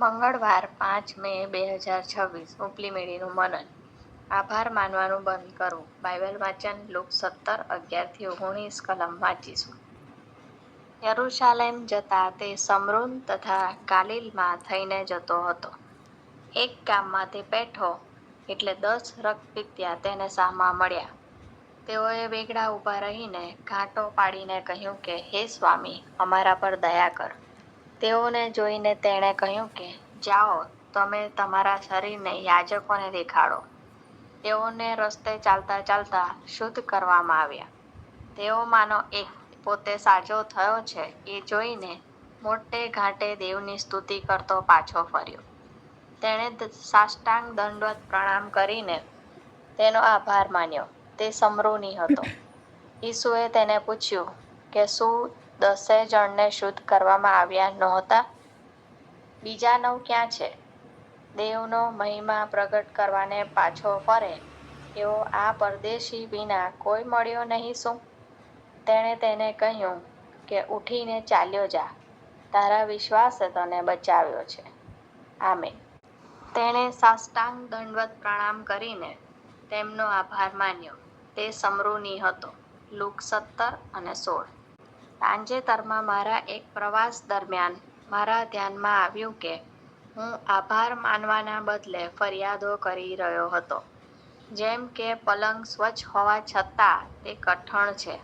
મંગળવાર 5 મે 2026 ઉપલી મેળીનું મનન. આભાર માનવાનું બંધ કરવું. બાઇબલ વાંચન લુક 17:11-19 કલમ વાંચીશું. યરૂશાલેમ જતા તે શમરૂન તથા ગાલિલમાં થઈને જતો હતો. એક ગામમાં તે બેઠો એટલે 10 રક્તપિત્યા તેને સામા મળ્યા. તેઓએ વેગળા ઊભા રહીને ઘાંટો પાડીને કહ્યું કે, હે સ્વામી, અમારા પર દયા કર. તેઓને જોઈને તેણે કહ્યું કે, જાઓ, તમે તમારા શરીરને યાજકોને દેખાડો. તેઓને રસ્તે ચાલતા ચાલતા શુદ્ધ કરવામાં આવ્યા. તેઓમાંનો એક પોતે સાજો થયો છે એ જોઈને મોટે ઘાટે દેવની સ્તુતિ કરતો પાછો ફર્યો. તેણે સાષ્ટાંગ દંડવત પ્રણામ કરીને તેનો આભાર માન્યો. તે શમરૂની હતો. ઈસુએ તેને પૂછ્યું કે શું 10 જણને શુદ્ધ કરવામાં આવ્યા નહોતા? બીજા 9 ક્યાં છે? દેવનો મહિમા પ્રગટ કરવાને પાછો ફરે એવો આ પરદેશી વિના કોઈ મળ્યો નહીં શું? તેણે તેને કહ્યું કે ઉઠીને ચાલ્યો જા, તારા વિશ્વાસે તને બચાવ્યો છે. આમેન. તેણે સાષ્ટાંગ દંડવત પ્રણામ કરીને તેમનો આભાર માન્યો. તે શમરૂની હતો. લુક 17:16. તાજેતરમાં મારા એક પ્રવાસ દરમિયાન મારા ધ્યાનમાં આવ્યું કે હું આભાર માનવાના બદલે ફરિયાદો કરી રહ્યો હતો. જેમ કે પલંગ સ્વચ્છ હોવા છતાં તે કઠણ છે.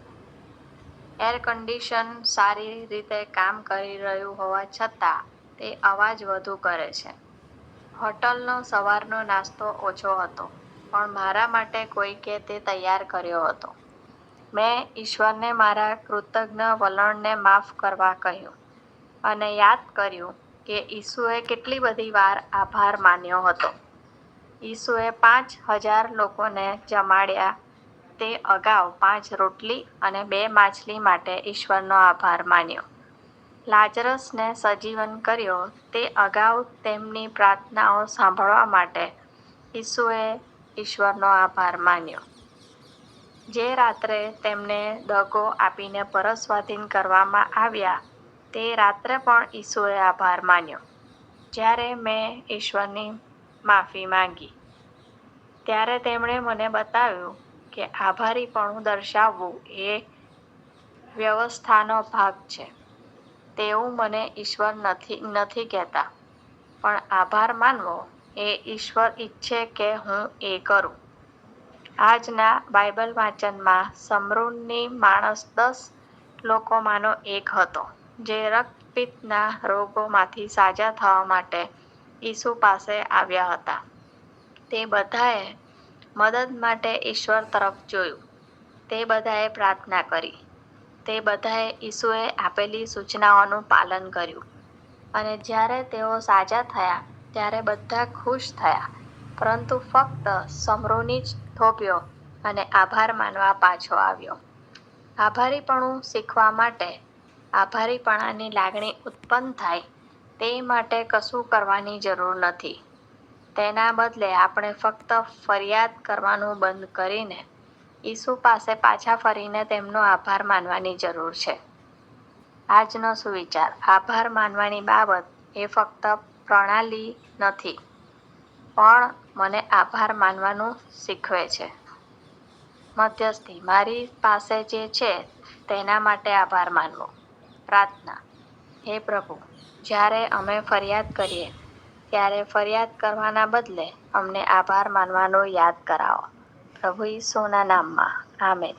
એર કન્ડિશન સારી રીતે કામ કરી રહ્યું હોવા છતાં તે અવાજ વધુ કરે છે. હોટલનો સવારનો નાસ્તો ઓછો હતો, પણ મારા માટે કોઈકે તે તૈયાર કર્યો હતો. મેં ઈશ્વરને મારા કૃતજ્ઞ વલણને માફ કરવા કહ્યું અને યાદ કર્યું કે ઈસુએ કેટલી બધી વાર આભાર માન્યો હતો. ઈસુએ 5000 લોકોને જમાડ્યા તે અગાઉ 5 રોટલી અને 2 માછલી માટે ઈશ્વરનો આભાર માન્યો. લાજરસને સજીવન કર્યો તે અગાઉ તેમની પ્રાર્થનાઓ સાંભળવા માટે ઈસુએ ઈશ્વરનો આભાર માન્યો. જે રાત્રે તેમને દગો આપીને પરત સ્વાધીન કરવામાં આવ્યા તે રાત્રે પણ ઈસુએ આભાર માન્યો. જ્યારે મેં ઈશ્વરની માફી માંગી ત્યારે તેમણે મને બતાવ્યું કે આભારીપણું દર્શાવવું એ વ્યવસ્થાનો ભાગ છે. તેવું મને ઈશ્વર નથી કહેતા, પણ આભાર માનવો એ ઈશ્વર ઈચ્છે કે હું એ કરું. આજના બાઇબલ વાંચનમાં શમરૂની માણસ 10 લોકોમાંનો એક હતો, જે રક્તપિત્તના રોગોમાંથી સાજા થવા માટે ઈસુ પાસે આવ્યા હતા. તે બધાએ મદદ માટે ઈશ્વર તરફ જોયું. તે બધાએ પ્રાર્થના કરી. તે બધાએ ઈસુએ આપેલી સૂચનાઓનું પાલન કર્યું. અને જ્યારે તેઓ સાજા થયા ત્યારે બધા ખુશ થયા, પરંતુ ફક્ત શમરૂની જ થોભ્યો અને આભાર માનવા પાછો આવ્યો. આભારીપણું શીખવા માટે આભારીપણાની લાગણી ઉત્પન્ન થાય તે માટે કશું કરવાની જરૂર નથી. તેના બદલે આપણે ફક્ત ફરિયાદ કરવાનું બંધ કરીને ઈસુ પાસે પાછા ફરીને તેમનો આભાર માનવાની જરૂર છે. આજનો સુવિચાર. આભાર માનવાની બાબત એ ફક્ત પ્રણાલી નથી, પણ મને આભાર માનવાનું શીખવે છે. મધ્યસ્થી. મારી પાસે જે છે તેના માટે આભાર માનવો. પ્રાર્થના. હે પ્રભુ, જ્યારે અમે ફરિયાદ કરીએ ત્યારે ફરિયાદ કરવાના બદલે અમને આભાર માનવાનું યાદ કરાવો. પ્રભુ ઈસુના નામમાં. આમેન.